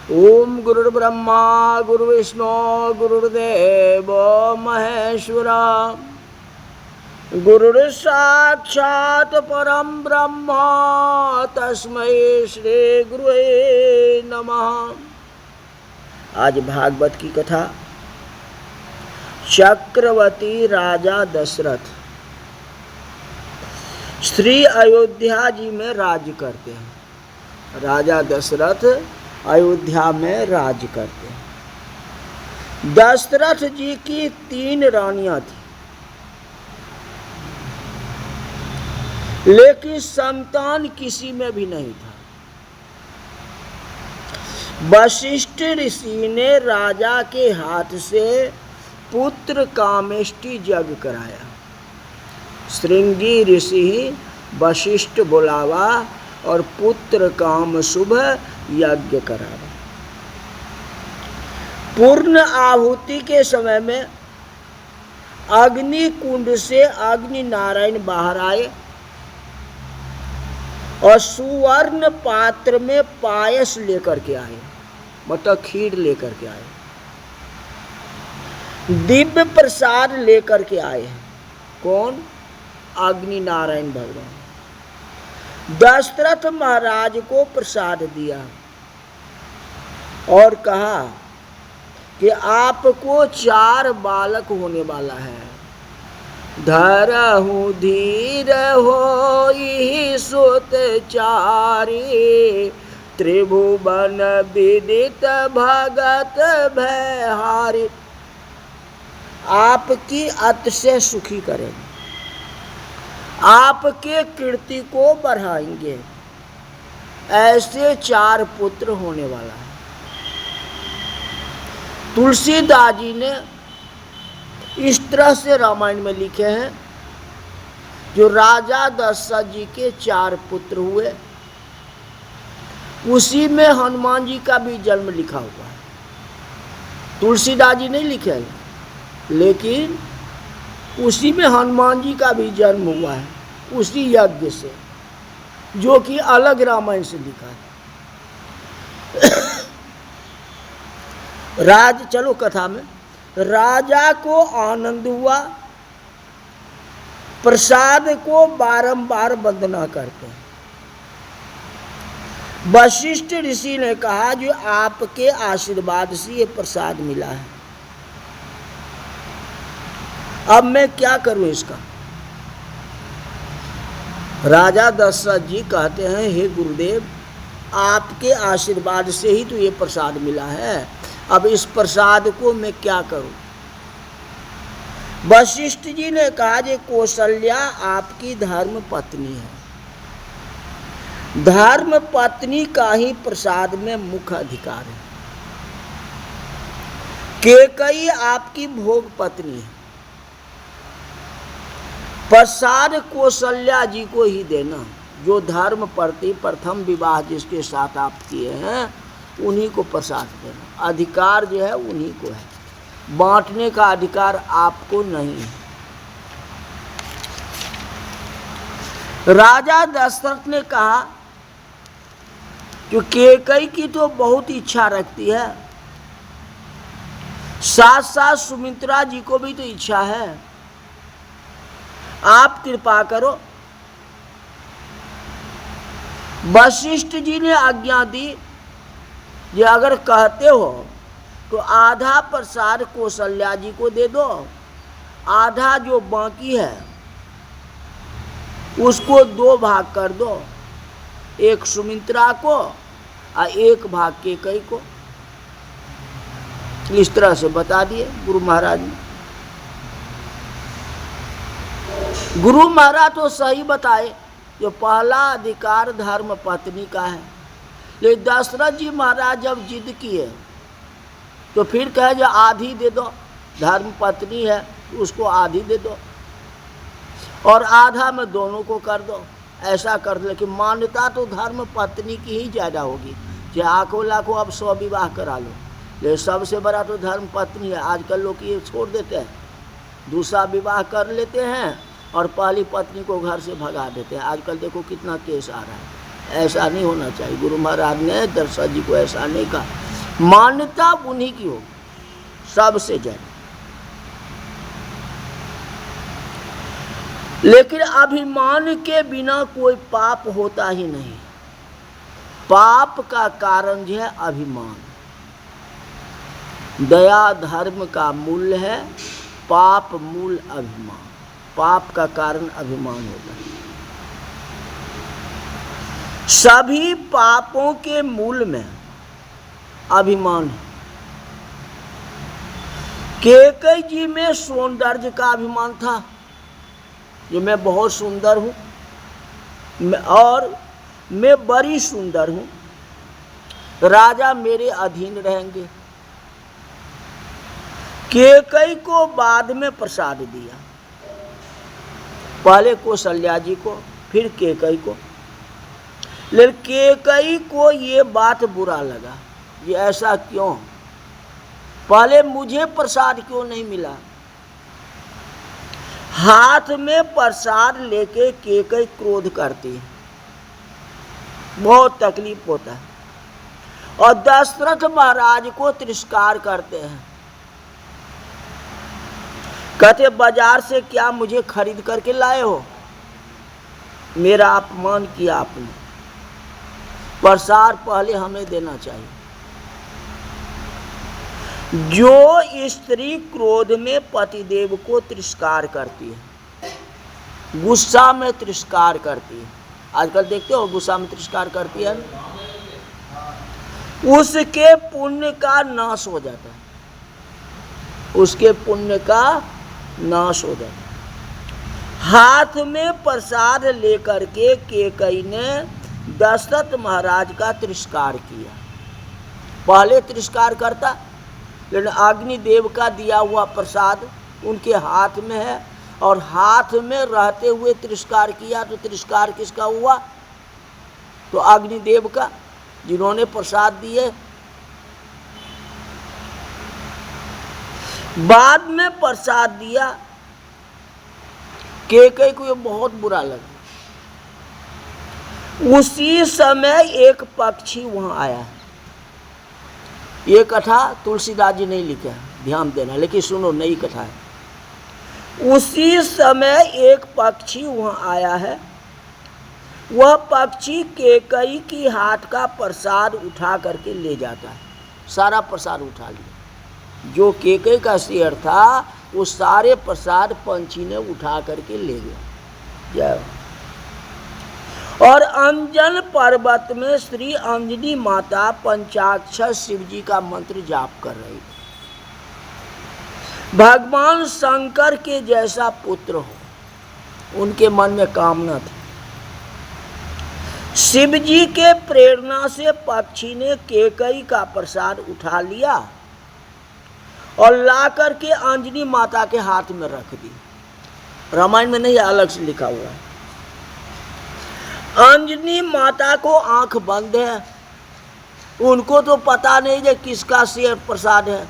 ओम गुरुर्ब्रह्मा गुरुविष्णु गुरुर्देव महेश्वरा गुरुर्साक्षात् परम ब्रह्म तस्मै श्री गुरुवे नमः। आज भागवत की कथा। चक्रवर्ती राजा दशरथ श्री अयोध्या जी में राज करते हैं। राजा दशरथ अयोध्या में राज करते हैं। दशरथ जी की 3 रानियां थी, लेकिन संतान किसी में भी नहीं था। वशिष्ठ ऋषि ने राजा के हाथ से पुत्र कामेष्टि यज्ञ कराया। श्रृंगी ऋषि वशिष्ठ बुलावा और पुत्र काम शुभ यज्ञ करावा। पूर्ण आहुति के समय में अग्नि कुंड से अग्नि नारायण बाहर आए और सुवर्ण पात्र में पायस लेकर के आए, मतलब खीर लेकर के आए। दिव्य प्रसाद लेकर के आए हैं। कौन? अग्नि नारायण भगवान। दशरथ महाराज को प्रसाद दिया और कहा कि आपको 4 बालक होने वाला है। धरहु धीर होई सुत चारी, त्रिभुवन विदित भगत भयहारी। आपकी अतिशय सुखी करेंगे, आपके कीर्ति को बढ़ाएंगे। ऐसे 4 पुत्र होने वाला है। तुलसीदास जी ने इस तरह से रामायण में लिखे हैं। जो राजा दशरथ जी के 4 पुत्र हुए, उसी में हनुमान जी का भी जन्म लिखा हुआ है। तुलसीदास जी नहीं लिखे हैं, लेकिन उसी में हनुमान जी का भी जन्म हुआ है, उसी यज्ञ से, जो कि अलग रामायण से लिखा है। चलो कथा में। राजा को आनंद हुआ, प्रसाद को बारंबार वंदना करते हैं। वशिष्ठ ऋषि ने कहा, जो आपके आशीर्वाद से ये प्रसाद मिला है, अब मैं क्या करूं इसका। राजा दशरथ जी कहते हैं, हे गुरुदेव, आपके आशीर्वाद से ही तो ये प्रसाद मिला है, अब इस प्रसाद को मैं क्या करूं। वशिष्ठ जी ने कहा, जे कौशल्या आपकी धर्म पत्नी है, धर्म पत्नी का ही प्रसाद में मुख्य अधिकार है। कैकेयी आपकी भोग पत्नी है, प्रसाद कौशल्या जी को ही देना। जो धर्म पति प्रथम विवाह जिसके साथ आप किए हैं, उन्हीं को प्रसाद देना। अधिकार जो है उन्हीं को है, बांटने का अधिकार आपको नहीं है। राजा दशरथ ने कहा, जो कैकेयी की तो बहुत इच्छा रखती है, साथ साथ सुमित्रा जी को भी तो इच्छा है, आप कृपा करो। वशिष्ठ जी ने आज्ञा दी, ये अगर कहते हो तो आधा प्रसाद कौशल्या जी को दे दो, आधा जो बाकी है उसको 2 भाग कर दो, एक सुमित्रा को और 1 भाग कैकेयी को। इस तरह से बता दिए गुरु महाराज ने। गुरु महाराज तो सही बताए, जो पहला अधिकार धर्म पत्नी का है। लेकिन दशरथ जी महाराज जब जिद किए तो फिर कहे, जो आधी दे दो, धर्म पत्नी है उसको आधी दे दो और आधा में दोनों को कर दो, ऐसा कर दो। लेकिन मान्यता तो धर्म पत्नी की ही ज़्यादा होगी। चाहे आंखों लाखों अब 100 विवाह करा लो, लेकिन सबसे बड़ा तो धर्म पत्नी है। आजकल लोग ये छोड़ देते हैं, दूसरा विवाह कर लेते हैं और पहली पत्नी को घर से भगा देते हैं। आजकल देखो कितना केस आ रहा है। ऐसा नहीं होना चाहिए। गुरु महाराज ने दशरथ जी को ऐसा नहीं कहा। मान्यता उन्हीं की होगी सबसे ज्यादा। लेकिन अभिमान के बिना कोई पाप होता ही नहीं। पाप का कारण जो है अभिमान। दया धर्म का मूल है, पाप मूल अभिमान। पाप का कारण अभिमान होता है। सभी पापों के मूल में अभिमान है। कैकेयी जी में सौंदर्य का अभिमान था, कि मैं बहुत सुंदर हूं और मैं बड़ी सुंदर हूं, राजा मेरे अधीन रहेंगे। कैकेयी को बाद में प्रसाद दिया, पहले कौशल्या जी को, फिर कैकेयी को। लेकिन कैकेयी को ये बात बुरा लगा, ये ऐसा क्यों, पहले मुझे प्रसाद क्यों नहीं मिला। हाथ में प्रसाद लेके कैकेयी क्रोध करती है, बहुत तकलीफ होता है, और दशरथ महाराज को तिरस्कार करते हैं। कहते बाजार से क्या मुझे खरीद करके लाए हो, मेरा अपमान किया आपने, प्रसाद पहले हमें देना चाहिए। जो स्त्री क्रोध में पतिदेव को तिरस्कार करती है, गुस्सा में तिरस्कार करती है, आजकल देखते हो गुस्सा में तिरस्कार करती है, उसके पुण्य का नाश हो जाता है, उसके पुण्य का नाश हो जाता है। हाथ में प्रसाद लेकर के कैकेयी ने दशरथ महाराज का तिरस्कार किया। पहले तिरस्कार करता, लेकिन अग्निदेव का दिया हुआ प्रसाद उनके हाथ में है, और हाथ में रहते हुए तिरस्कार किया, तो तिरस्कार किसका हुआ, तो अग्निदेव का, जिन्होंने प्रसाद दिए। बाद में प्रसाद दिया, कैकेयी को ये बहुत बुरा लगा। उसी समय एक पक्षी वहां आया। ये कथा तुलसीदास जी नहीं लिखे, ध्यान देना, लेकिन सुनो, नई कथा है। उसी समय एक पक्षी वहां आया है। वह पक्षी कैकेयी की हाथ का प्रसाद उठा करके ले जाता है। सारा प्रसाद उठा लिया, जो कैकेयी का शेर था वो सारे प्रसाद पंछी ने उठा करके ले गया। और अंजन पर्वत में श्री अंजनी माता पंचाक्षर शिव जी का मंत्र जाप कर रही थी। भगवान शंकर के जैसा पुत्र हो, उनके मन में कामना थी। शिव जी के प्रेरणा से पक्षी ने कैकेयी का प्रसाद उठा लिया और ला करके अंजनी माता के हाथ में रख दी। रामायण में नहीं, अलग से लिखा हुआ है। अंजनी माता को आंख बंद है, उनको तो पता नहीं है किसका शेर प्रसाद है।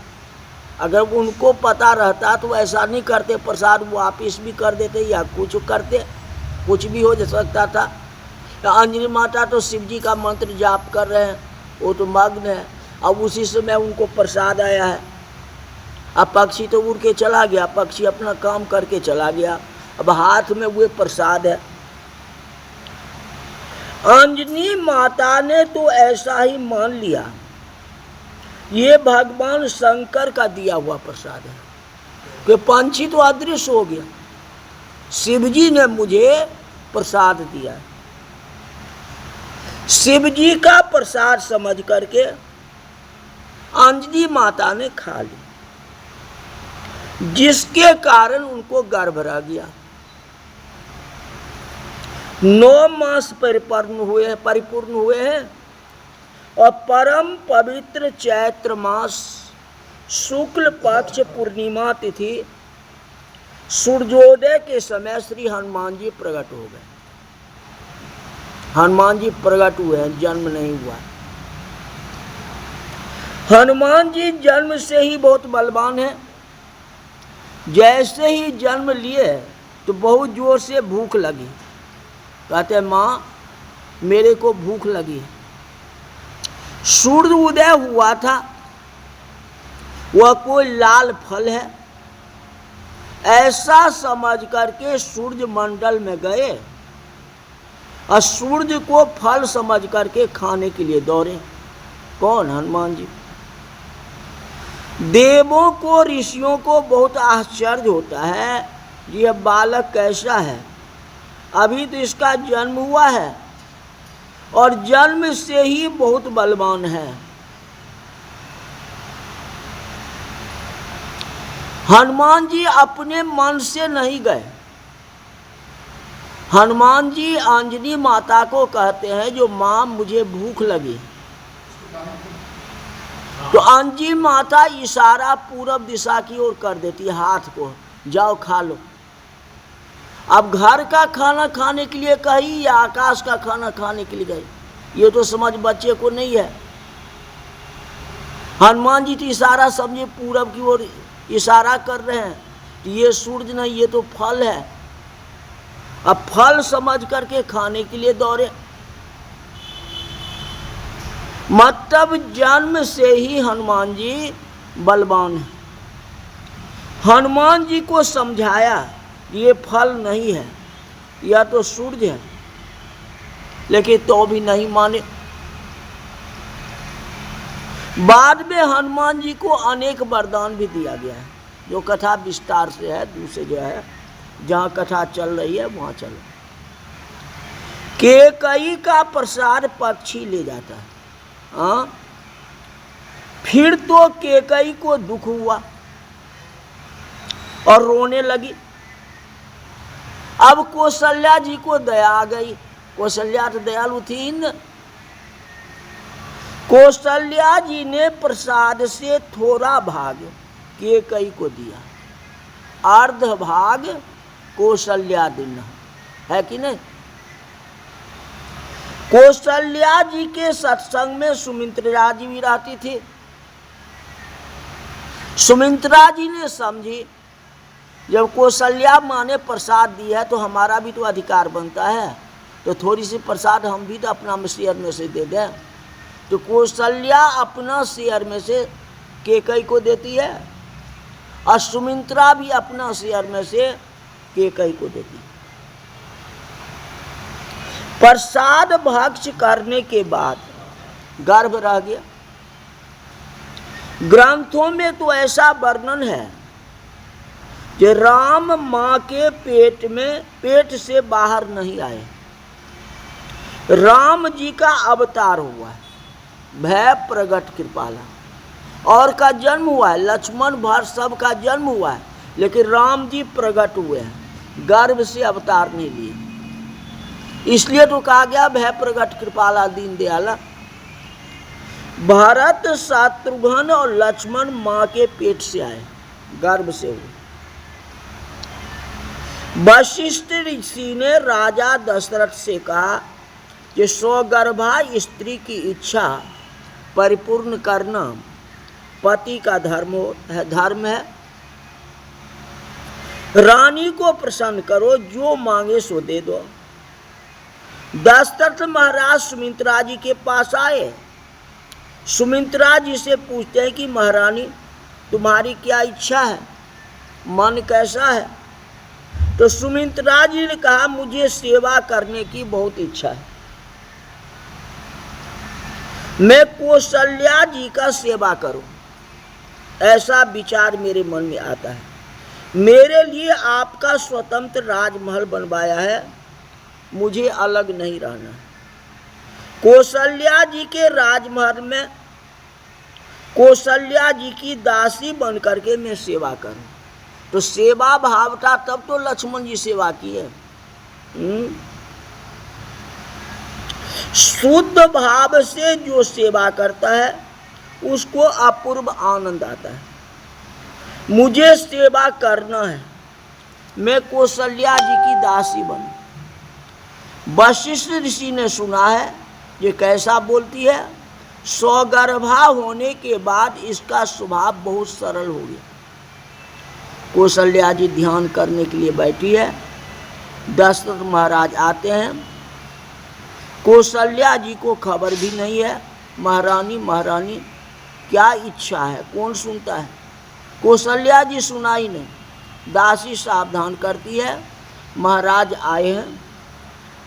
अगर उनको पता रहता तो ऐसा नहीं करते, प्रसाद वापिस भी कर देते या कुछ करते, कुछ भी हो सकता था। अंजनी माता तो शिव जी का मंत्र जाप कर रहे हैं, वो तो मग्न है। अब उसी समय उनको प्रसाद आया है। अब पक्षी तो उड़ के चला गया, पक्षी अपना काम करके चला गया, अब हाथ में वो प्रसाद है। अंजनी माता ने तो ऐसा ही मान लिया ये भगवान शंकर का दिया हुआ प्रसाद है, कि पंछी तो अदृश्य हो गया, शिव जी ने मुझे प्रसाद दिया। शिव जी का प्रसाद समझ करके अंजनी माता ने खा ली, जिसके कारण उनको गर्भ रह गया। 9 मास परिपूर्ण हुए हैं और परम पवित्र चैत्र मास शुक्ल पक्ष पूर्णिमा तिथि सूर्योदय के समय श्री हनुमान जी प्रकट हो गए। हनुमान जी प्रकट हुए हैं, जन्म नहीं हुआ। हनुमान जी जन्म से ही बहुत बलवान हैं। जैसे ही जन्म लिए तो बहुत जोर से भूख लगी। कहते माँ मेरे को भूख लगी। सूर्य उदय हुआ था वह कोई लाल फल है, ऐसा समझ करके सूर्य मंडल में गए और सूर्य को फल समझ करके खाने के लिए दौड़े। कौन? हनुमान जी। देवों को, ऋषियों को बहुत आश्चर्य होता है, यह बालक कैसा है, अभी तो इसका जन्म हुआ है और जन्म से ही बहुत बलवान है। हनुमान जी अपने मन से नहीं गए। हनुमान जी अंजनी माता को कहते हैं, जो माँ मुझे भूख लगी, तो अंजनी माता इशारा पूरब दिशा की ओर कर देती है हाथ को, जाओ खा लो। अब घर का खाना खाने के लिए कही या आकाश का खाना खाने के लिए गई, ये तो समझ बच्चे को नहीं है। हनुमान जी तो इशारा समझे पूरब की ओर इशारा कर रहे हैं, तो ये सूरज नहीं, ये तो फल है। अब फल समझ करके खाने के लिए दौड़े। मतलब जन्म से ही हनुमान जी बलवान है। हनुमान जी को समझाया ये फल नहीं है, यह तो सूर्य है, लेकिन तो भी नहीं माने। बाद में हनुमान जी को अनेक वरदान भी दिया गया है, जो कथा विस्तार से है, दूसरे जो है जहाँ कथा चल रही है वहाँ चलो। केकई का प्रसाद पक्षी ले जाता है। हाँ, फिर तो केकई को दुख हुआ और रोने लगी। अब कौशल्या जी को दया आ गई। कौशल्या तो दयालु थी न। कौशल्या जी ने प्रसाद से थोड़ा भाग केकई को दिया, अर्ध भाग कौशल्या दिन है कि नहीं। कौशल्या जी के सत्संग में सुमित्रा जी भी रहती थी। सुमित्रा जी ने समझी, जब कौशल्या माँ ने प्रसाद दिया है तो हमारा भी तो अधिकार बनता है, तो थोड़ी सी प्रसाद हम भी तो अपना शेयर में से दे दें। तो कौशल्या अपना शेयर में से केकई को देती है और सुमित्रा भी अपना शेयर में से केकई को देती है। प्रसाद भक्ष करने के बाद गर्भ रह गया। ग्रंथों में तो ऐसा वर्णन है कि राम माँ के पेट से बाहर नहीं आए। राम जी का अवतार हुआ है, भय प्रगट कृपाला, और का जन्म हुआ है, लक्ष्मण भरत सब का जन्म हुआ है, लेकिन राम जी प्रगट हुए हैं, गर्भ से अवतार नहीं लिए। इसलिए तो कहा गया भय प्रगट कृपाला दीन दयाला। भरत, शत्रुघ्न और लक्ष्मण माँ के पेट से आए, गर्भ से हुए। वशिष्ठ ऋषि ने राजा दशरथ से कहा कि स्वगर्भा स्त्री की इच्छा परिपूर्ण करना पति का धर्म है। रानी को प्रसन्न करो, जो मांगे सो दे दो। दशरथ महाराज सुमित्रा जी के पास आए। सुमित्रा जी से पूछते हैं कि महारानी तुम्हारी क्या इच्छा है, मन कैसा है। तो सुमित्रा जी ने कहा मुझे सेवा करने की बहुत इच्छा है, मैं कौशल्या जी का सेवा करूं, ऐसा विचार मेरे मन में आता है। मेरे लिए आपका स्वतंत्र राजमहल बनवाया है, मुझे अलग नहीं रहना है। कौशल्या जी के राजमहल में कौशल्या जी की दासी बन करके मैं सेवा करूं। तो सेवा भाव था तब तो लक्ष्मण जी सेवा किए। शुद्ध भाव से जो सेवा करता है उसको अपूर्व आनंद आता है। मुझे सेवा करना है, मैं कौशल्या जी की दासी बनूं। वशिष्ठ ऋषि ने सुना है ये कैसा बोलती है। स्वगर्भा होने के बाद इसका स्वभाव बहुत सरल हो गया। कौशल्या जी ध्यान करने के लिए बैठी है, दशरथ महाराज आते हैं। कौशल्या जी को खबर भी नहीं है महारानी क्या इच्छा है, कौन सुनता है? कौशल्या जी सुनाई नहीं। दासी सावधान करती है, महाराज आए हैं।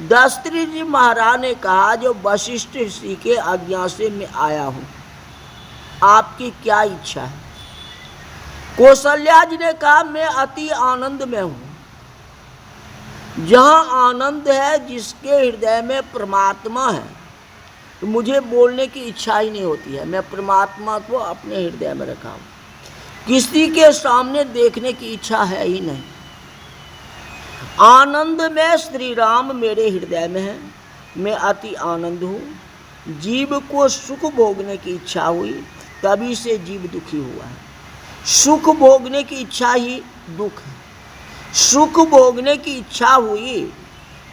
दस्त्री जी महाराज ने कहा, जो वशिष्ठ ऋषि के आज्ञा से मैं आया हूं, आपकी क्या इच्छा है? कौशल्या जी ने कहा, मैं अति आनंद में हूं। जहां आनंद है, जिसके हृदय में परमात्मा है, तो मुझे बोलने की इच्छा ही नहीं होती है। मैं परमात्मा को अपने हृदय में रखा हूं, किसी के सामने देखने की इच्छा है ही नहीं। आनंद में श्री राम मेरे हृदय में है, मैं अति आनंद हूँ। जीव को सुख भोगने की इच्छा हुई, तभी से जीव दुखी हुआ है। सुख भोगने की इच्छा ही दुख है। सुख भोगने की इच्छा हुई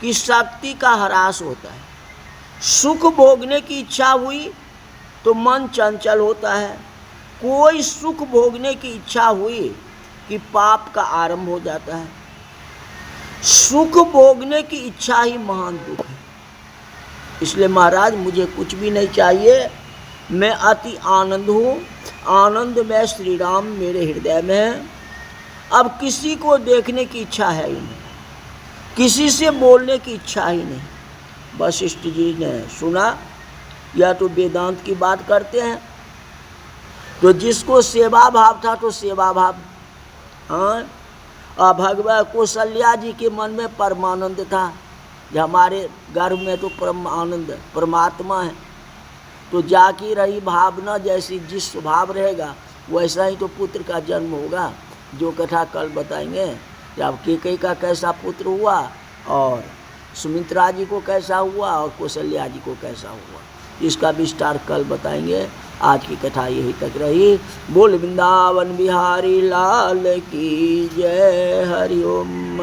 कि शक्ति का ह्रास होता है। सुख भोगने की इच्छा हुई तो मन चंचल होता है। कोई सुख भोगने की इच्छा हुई कि पाप का आरंभ हो जाता है। सुख भोगने की इच्छा ही महान दुख है। इसलिए महाराज, मुझे कुछ भी नहीं चाहिए, मैं अति आनंद हूँ। आनंद में श्री राम मेरे हृदय में है। अब किसी को देखने की इच्छा है ही नहीं, किसी से बोलने की इच्छा ही नहीं। वशिष्ठ जी ने सुना, या तो वेदांत की बात करते हैं, तो जिसको सेवा भाव था तो सेवा भाव, हाँ। और भगवान कौशल्या जी के मन में परमानंद था, जो हमारे गर्भ में तो परम आनंद परमात्मा है। तो जाकी रही भावना, जैसी जिस स्वभाव रहेगा वैसा ही तो पुत्र का जन्म होगा। जो कथा कल बताएंगे, जब कैकेयी का कैसा पुत्र हुआ और सुमित्रा जी को कैसा हुआ और कौशल्या जी को कैसा हुआ, इसका विस्तार कल बताएंगे। आज की कथा यही तक रही। बोल वृंदावन बिहारी लाल की जय। हरि ओम।